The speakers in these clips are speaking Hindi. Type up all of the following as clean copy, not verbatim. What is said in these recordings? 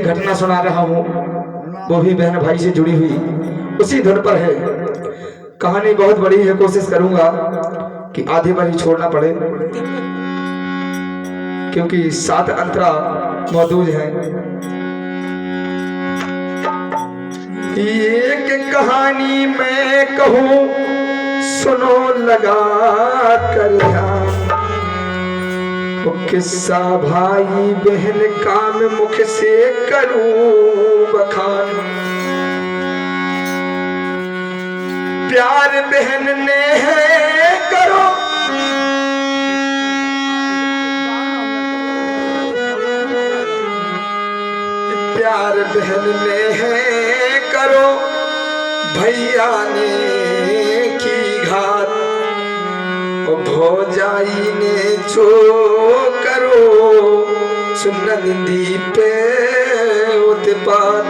घटना सुना रहा हूँ, वो भी बहन भाई से जुड़ी हुई उसी धुन पर है। कहानी बहुत बड़ी है, कोशिश करूंगा कि आधे पर ही छोड़ना पड़े, क्योंकि 7 अंतरा मौजूद हैं। एक कहानी मैं कहूँ, सुनो लगा कर ध्यान। वो किस्सा भाई बहन काम मुख से करूं बखान। प्यार बहन ने है करो, प्यार बहन ने है करो, भैया ने की घात, भौजाई ने जो करो, सुन नंदी पे उत्पात।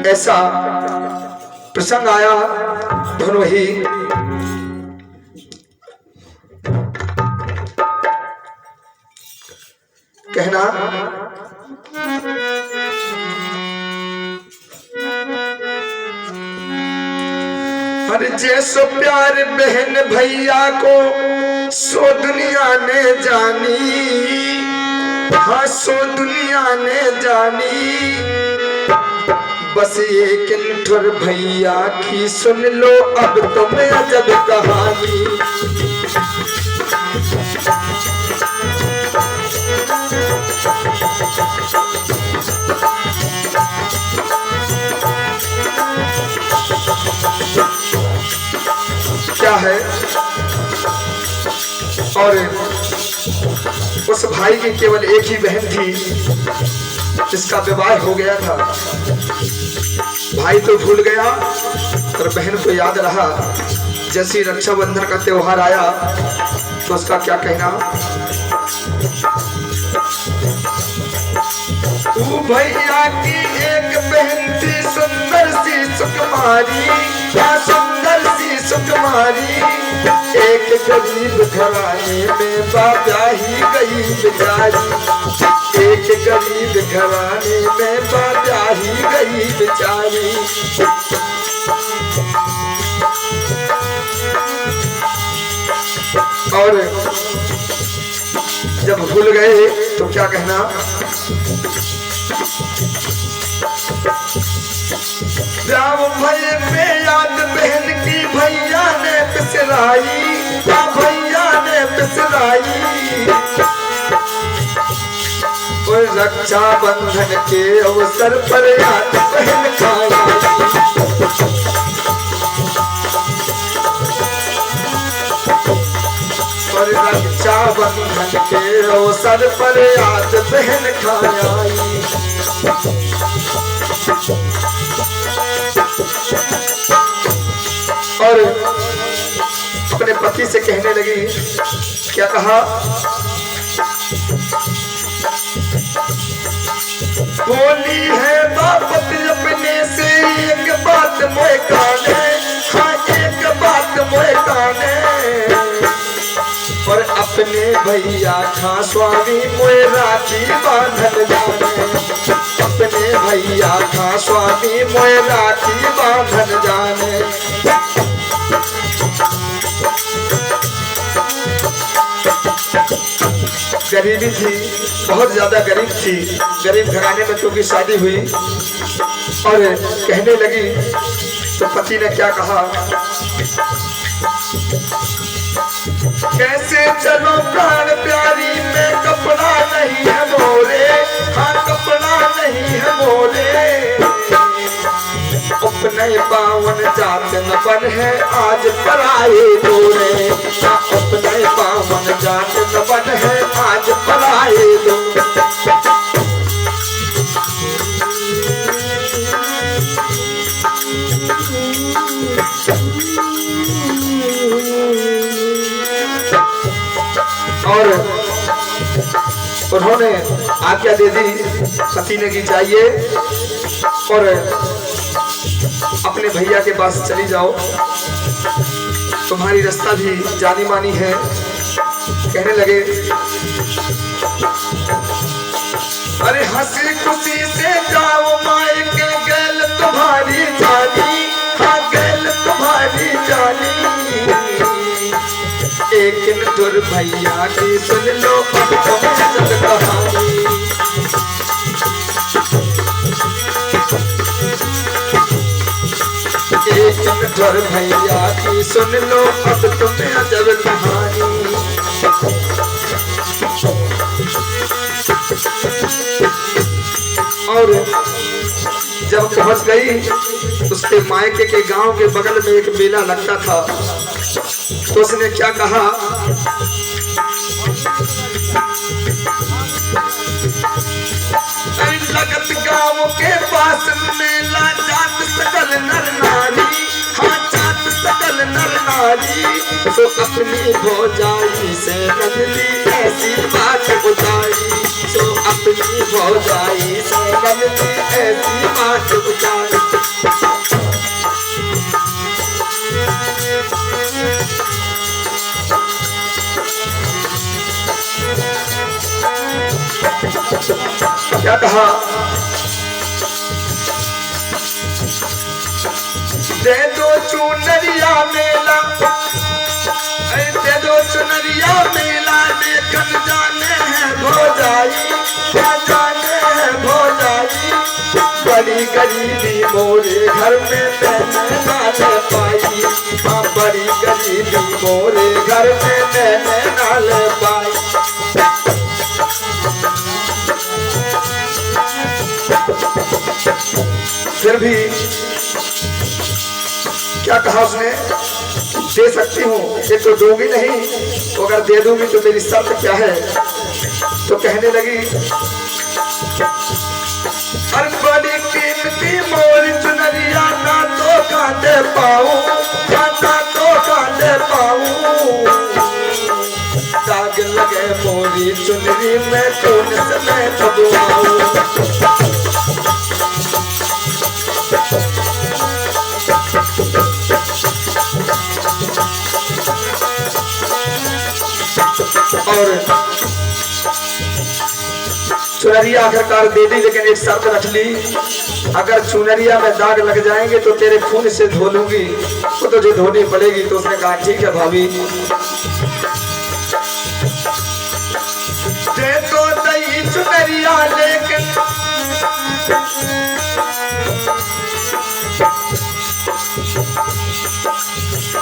ऐसा प्रसंग आया। धुन वही कहना, अरे जैसो प्यार बहन भैया को सो दुनिया ने जानी, हाँ सो दुनिया ने जानी। बस एक ठुर भैया की सुन लो अब तुम्हें अजब कहानी। क्या है, और उस भाई की केवल एक ही बहन थी जिसका विवाह हो गया था। भाई तो भूल गया पर बहन को याद रहा। जैसे रक्षाबंधन का त्योहार आया तो उसका क्या कहना, तू भैया की एक बहन थी सुंदर सी सुकुमारी, क्या सुंदर सी सुकुमारी। एक गरीब घराने में बाबा ही गई बेचारी, एक गरीब घराने में बाबा ही गई बेचारी। और जब भूल गए तो क्या कहना, राम भय में याद बहन की भैया ने पिसराई, भैया ने पिसराई। और रक्षाबंधन के अवसर पर याद बहन खाई। और रक्षाबंधन के अवसर पर याद बहन खाई। और अपने पति से कहने लगी, क्या कहा, बोली है बापत अपने से एक बात मोए काने, हाँ एक बात मोए काने। और अपने भैया खा स्वामी मोए राखी बांधन जाने, अपने भैया खा स्वामी मोए राखी बांधन जाने। गरीबी थी, बहुत ज्यादा गरीब थी, गरीब घराने में क्योंकि शादी हुई। और कहने लगी तो पति ने क्या कहा, कैसे चलो प्राण प्यारी में कपड़ा नहीं है मोरे, हाँ कपड़ा नहीं है मोरे। अपने पावन जात न बन है आज पराए दोरे, अपने पावन जात न बन है आज पराए दोरे। और उन्होंने आज्ञा दे दी, पति ने की चाहिए और अपने भैया के पास चली जाओ, तुम्हारी रास्ता भी जानी मानी है। कहने लगे अरे हंसी खुशी से जाओ मायके गैल तुम्हारी जानी, हाँ गैल तुम्हारी जानी। एक नटुर भैया की सुन लो अब तुम जब कहानी। एक नटुर भैया की सुन लो अब तुम्हें अजब कहानी। और जब पहुंच गई उसके मायके के गांव के बगल में एक मेला लगता था, तो उसने क्या कहा, लगत गांव के पास मेला जात सकल नर नारी, हाँ जात सकल नर नारी। तो अपनी भौजाई से नंदली ऐसी बात बताई, तो अपनी भौजाई से नंदली ऐसी बात बताई। क्या कहा, दे दो चुनरिया मेला, दे दो चुनरिया मेला देखन जाने हैं भौजाई, जाने हैं भौजाई। बड़ी गरीबी मोरे घर में मैंने ना ले पाई, हाँ बड़ी गरीबी मोरे घर में मैंने ना ले पाई। फिर भी क्या कहा उसने, दे सकती हूँ, ये तो दोगी नहीं, तो अगर दे दूंगी तो मेरी शर्त क्या है। तो कहने लगी, अरे बड़ी कीमती मोरी चुनरिया ना तो का दे पाऊं, ना तो का दे पाऊं। दाग लगे मोरी चुनरी में कौन से मैं बदलाऊं। और चुनरिया आखिरकार दे दी, लेकिन एक शर्त रख ली, अगर चुनरिया में दाग लग जाएंगे तो तेरे खून से धो लूंगी, तो तुझे धोनी पड़ेगी। तो उसने कहा ठीक है भाभी। दे तो दही चुनरिया लेकिन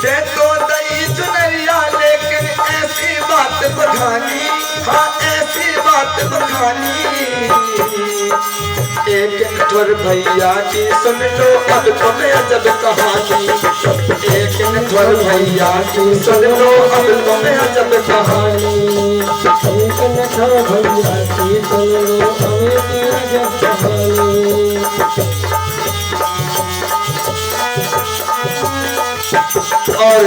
दे तो दही चुनरिया लेकिन ऐसी बात बखानी, हाँ ऐसी बात बखानी। एक नटुर भैया की सुन लो अब तुम्हें अजब कहानी, एक नटुर भैया की सुन लो अब तुम्हें अजब कहानी। एक नटुर भैया की सुन लो अब अजब कहानी। और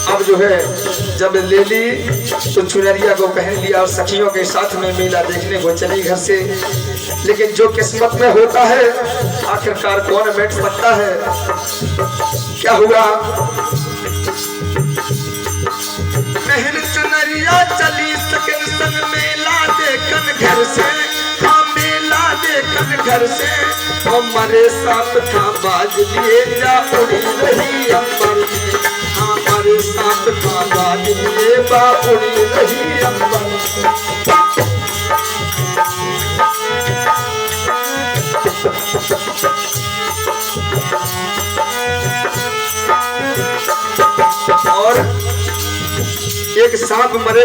अब जो है जब ले ली तो चुनरिया को पहन लिया और सखियों के साथ में मेला देखने को चली घर से। लेकिन जो किस्मत में होता है आखिरकार कौन बैठ सकता है। क्या हुआ, पहन चुनरिया चली सकिन संग मेला देखन घर से, हाँ मेला देखन घर से। हमारे साथ था बाज लिए जा उड़ी रही अंबर में, हमारे साथ था बाज लिए बा उड़ी रही अंबर में। और एक सांप मरे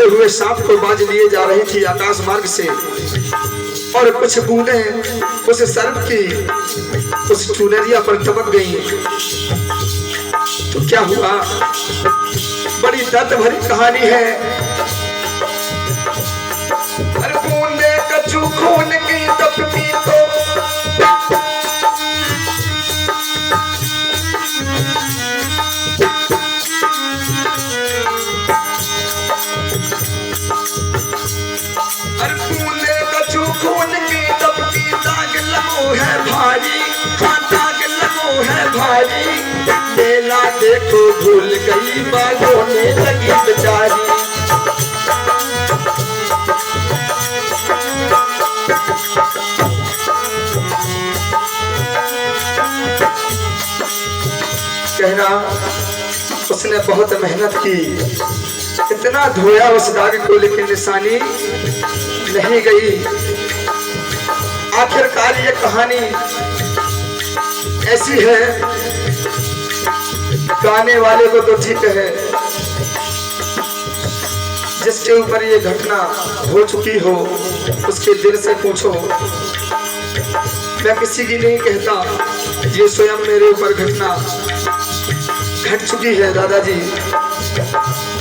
हुए सांप को बाज लिए जा रही थी आकाश मार्ग से, और कुछ बूंदें उस सर्प की उस चुनरिया पर टपक गई। तो क्या हुआ, बड़ी दर्द भरी कहानी है। अरे बूंदे कछु खून की टपकी तो है भारी, हाँ दाग लगो है भारी। मेला देखो भूल गई बालों ने लगी बेचारी। कहना उसने बहुत मेहनत की, इतना धोया उस दाग को, लेकिन निशानी नहीं गई। आखिरकार ये कहानी ऐसी है, गाने वाले को तो ठीक है, जिसके ऊपर ये घटना हो चुकी हो उसके दिल से पूछो। मैं किसी की नहीं कहता, ये स्वयं मेरे ऊपर घटना घट चुकी है दादाजी।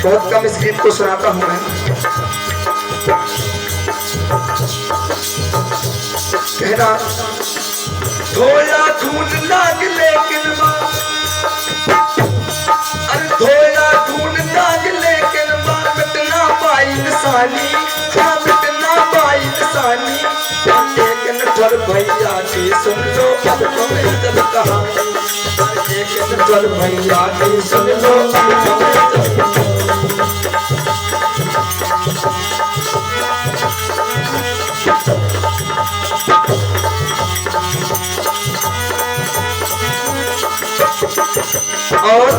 बहुत कम इस गीत को सुनाता हूं मैं। कहना धोया खून नाग लेकिन अरे धोया खून नाग लेकिन मिटना पाई निशानी, मिटना पाई निशानी। एक नटवर भैया की सुन लो अब तुम्हें जब कहानी, एक नटवर भैया की सुन लो अब तुम्हें जब। और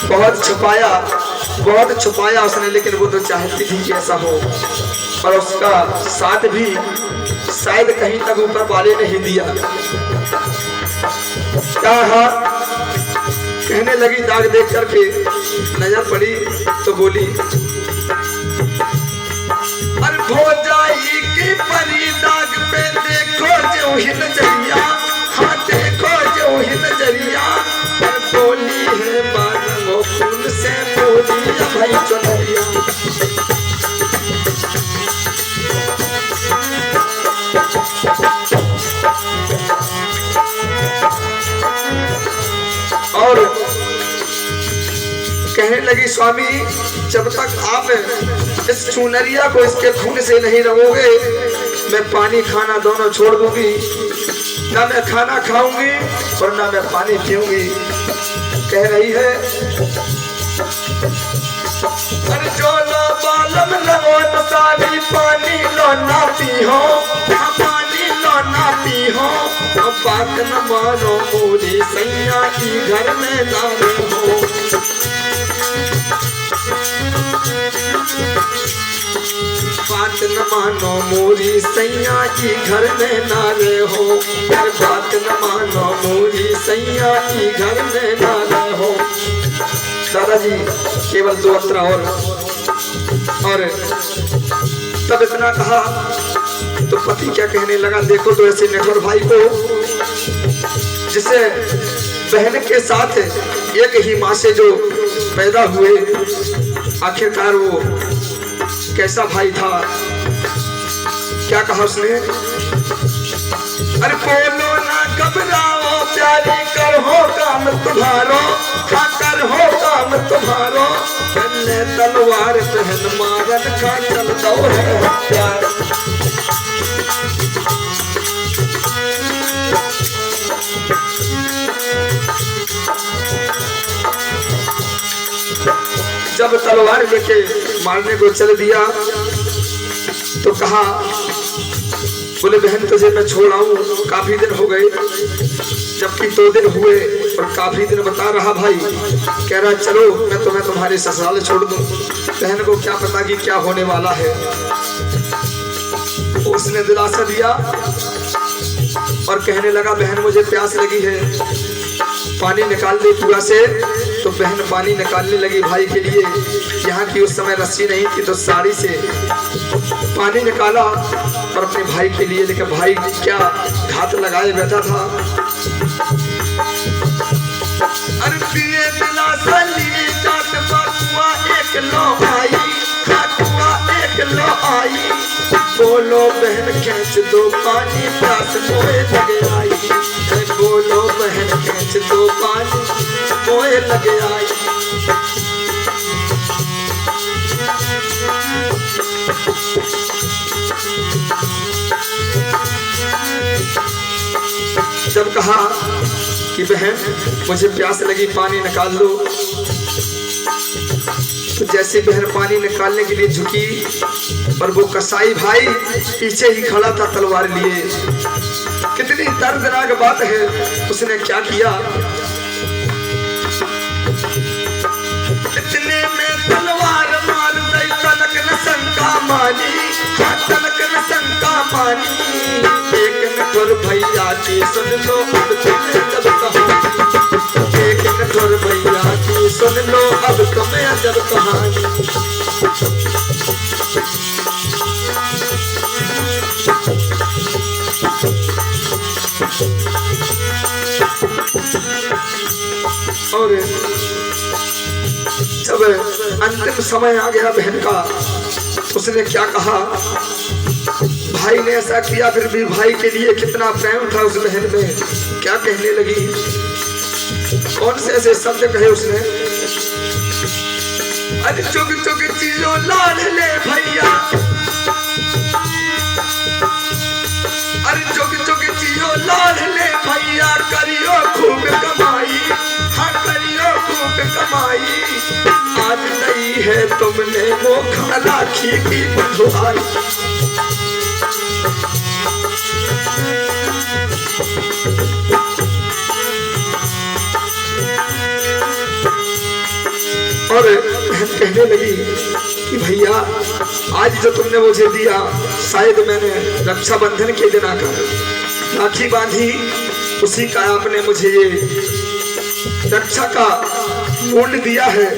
बहुत छुपाया उसने, लेकिन वो तो चाहती थी कि ऐसा हो, और उसका साथ भी शायद कहीं तक ऊपर वाले नहीं दिया। कहा कहने लगी, दाग देख करके नजर पड़ी तो बोली, अरे भौजाई की परी दाग पे देखो जो ही नजरिया, हाँ देखो जो ही नजरिया। बोली है बारंगो खून से बोली भाई चुनरिया। और कहने लगी, स्वामी जब तक आप इस चुनरिया को इसके खून से नहीं रंगोगे, मैं पानी खाना दोनों छोड़ दूंगी। ना मैं खाना खाऊंगी और ना मैं पानी पीऊंगी। कह रही है, अरे जो लो बालम लगो तो सारी पानी लो ना पीहो, पानी लो ना पीहो। बात न मानो मोरी सैया की घर में ना रहो। बात न मानो मोरी सैया की घर में ना रहो, बात न मानो मोरी सैया की घर में ना रहो। दादाजी केवल 2 अत्रा और तब इतना कहा तो पति क्या कहने लगा, देखो तो ऐसे नटवर भाई को जिसे बहन के साथ एक ही माँ से जो पैदा हुए, आखिरकार वो कैसा भाई था। क्या कहा उसने, अरे बोलो ना घबराओ प्यारी, कर हो काम तुम्हारो, हाँ कर हो काम तुम्हारो। कन्ने तलवार पहन मारन का चल दो है प्यार। जब तलवार लेके मारने को चल दिया तो कहा, बोले बहन तुझे मैं छोड़ आऊं, काफी दिन हो गए। जबकि 2 दिन हुए और काफी दिन बता रहा भाई, कह रहा चलो मैं तुम्हें तुम्हारे ससुराल छोड़ दूं। बहन को क्या पता कि क्या होने वाला है। उसने दिलासा दिया और कहने लगा, बहन मुझे प्यास लगी है, पानी निकाल दे कुआं से। तो बहन पानी निकालने लगी भाई के लिए। यहाँ की उस समय रस्सी नहीं थी तो साड़ी से पानी निकाला और अपने भाई के लिए, लेकिन भाई क्या घात लगाए बैठा था। अरे पिए दिलासा लिए जात कुआं एक लो आई, कुआं एक लो आई। बोलो बहन खींच दो पानी, प्यास मोए लगे आई। बोलो बहन खींच दो पानी, मोए लगे आई। जब कहा कि बहन मुझे प्यास लगी, पानी निकाल दो, तो जैसे बहन पानी निकालने के लिए झुकी और वो कसाई भाई पीछे ही खड़ा था तलवार लिए कि कितनी दर्दनाक बात है। उसने क्या किया, इतने में तलवार मार गई, तनक न शंका मानी, तनक न शंका मानी। एक नटुर भैया की सुन लो अब तुम्हें जब कहानी, एक नटुर भैया की सुन लो अब तुम्हें जब कहानी। और जब अंतिम समय आ गया बहन का, उसने क्या कहा, भाई ने ऐसा किया फिर भी भाई के लिए कितना प्रेम था उस बहन में। क्या कहने लगी, कौन से ऐसे शब्द कहे उसने, अरे चुग चुग चीजों लाड ले भैया, अरे चुग चुग चीजों लाड ले भैया, करियो खूब कमाई, हाँ करियो खूब कमाई। आज नहीं है तुमने वो राखी की बंधुआई। और बहन कहने लगी कि भैया आज जो तुमने मुझे दिया, शायद मैंने रक्षाबंधन के दिन आकर राखी बांधी, उसी का आपने मुझे ये रक्षा का मूल्य दिया है,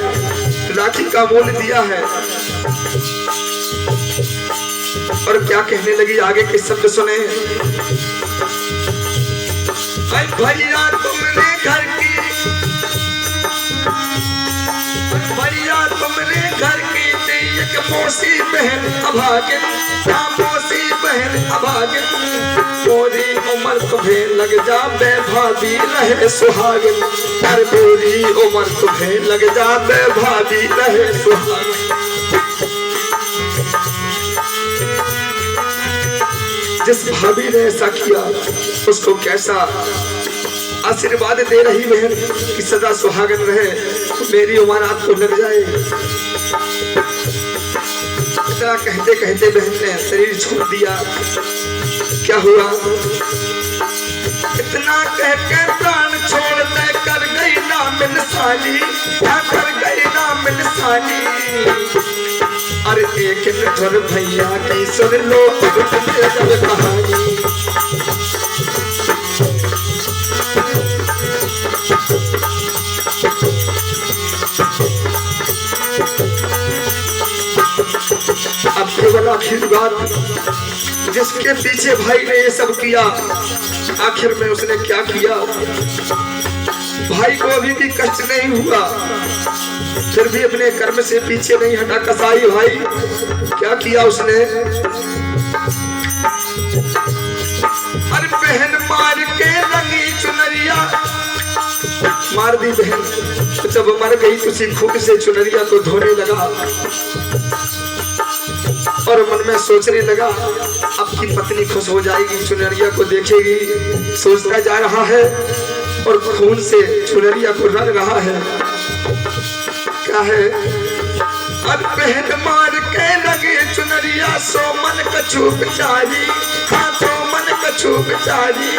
राखी का मूल्य दिया है। और क्या कहने लगी, आगे के शब्द सुने, भैया तुमने घर की, भैया तुमने घर की एक मौसी बहन अभागिन, मौसी बहन अभागिन। पूरी उम्र तुम्हें लग जाबे भाभी रहे सुहागिन, हर पूरी उम्र तुम्हें लग जाबे भाभी रहे सुहागिन। जिस भाभी ने ऐसा किया उसको कैसा आशीर्वाद दे रही बहन कि सदा सुहागन रहे, मेरी उम्र आपको लग जाए। इतना कहते कहते बहन ने शरीर छोड़ दिया। क्या हुआ, इतना कह के प्राण छोड़ने कर गई ना मिलसानी, कर गई ना मिलसानी। अरे एक नटुर भैया की सुन लो अब तुम्हें जब कहानी। अब केवल आखिर बात, जिसके पीछे भाई ने ये सब किया, आखिर में उसने क्या किया, भाई को अभी भी कष्ट नहीं हुआ, फिर भी अपने कर्म से पीछे नहीं हटा। कसाई भाई क्या किया उसने, अरे बहन मार के रंगी चुनरिया, मार दी बहन। तो जब मर गई तो उसी खून से चुनरिया को धोने लगा और मन में सोचने लगा अब की पत्नी खुश हो जाएगी, चुनरिया को देखेगी। सोचता जा रहा है और खून से चुनरिया को रंग रहा है। क्या है, अब बहन मार के लगे चुनरिया, सो मन कछु बेचारी, हाँ सो मन कछु बेचारी।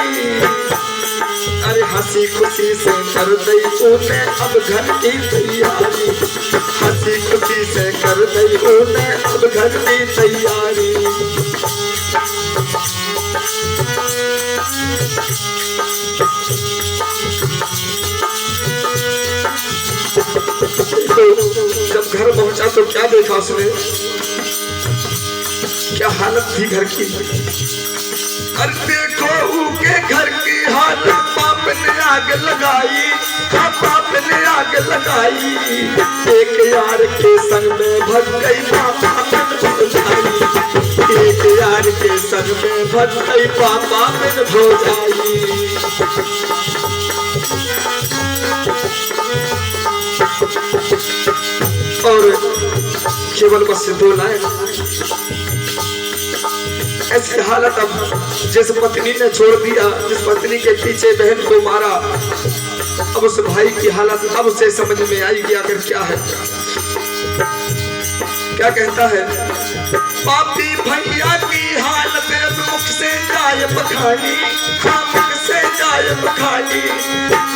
अरे हंसी खुशी से कर दई ऊने अब घर की तैयारी, हंसी खुशी से कर दई ऊने अब घर की तैयारी। तो जब घर पहुंचा तो क्या देखा उसने, क्या हालत थी घर की। अरे देखो उनके घर की हालत, बाप ने आग लगाई, हाँ बाप ने आग लगाई। एक यार के संग में भग गई पापा मन भौजाई, एक यार के संग में भग गई पापा मन भौजाई। और केवल बस 2 लाइन, ऐसी हालत अब जिस पत्नी ने छोड़ दिया, जिस पत्नी के पीछे बहन को मारा, अब उस भाई की हालत अब उसे समझ में आई कि आखिर क्या है। क्या कहता है, पापी भैया की हालत अब मुख से जाए बखानी, हाँ कहानी।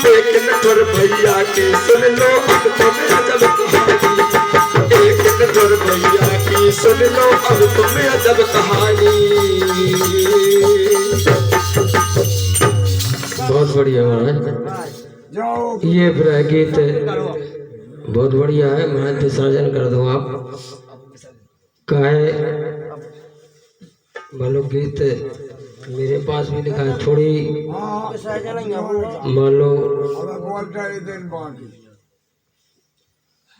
एक नजर भैया की सुन लो अब तुम्हें अजब कहानी। एक नजर भैया की सुन लो अब तुम्हें अजब कहानी। बहुत बढ़िया महाराज, ये फिर गीत बहुत बढ़िया है महाराज, विसर्जन कर दो आप। काहे मान लो गीत मेरे पास भी लिखा है, थोड़ी मान लो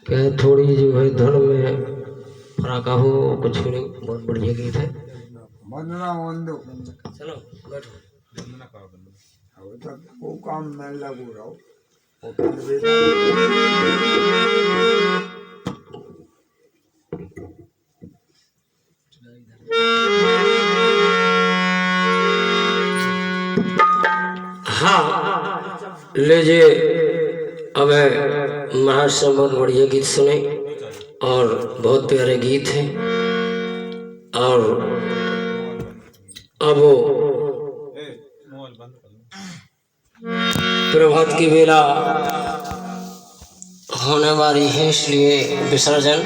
क्या है, थोड़ी जो है धुन में फराका हो कुछ नहीं, बहुत बढ़िया गीत है। चलो बैठो। वो काम मैं लगू रहा हाँ लीजिए, अब महाराज से बहुत बढ़िया गीत सुने और बहुत प्यारे गीत हैं। और अब प्रभात की बेला होने वाली है, इसलिए विसर्जन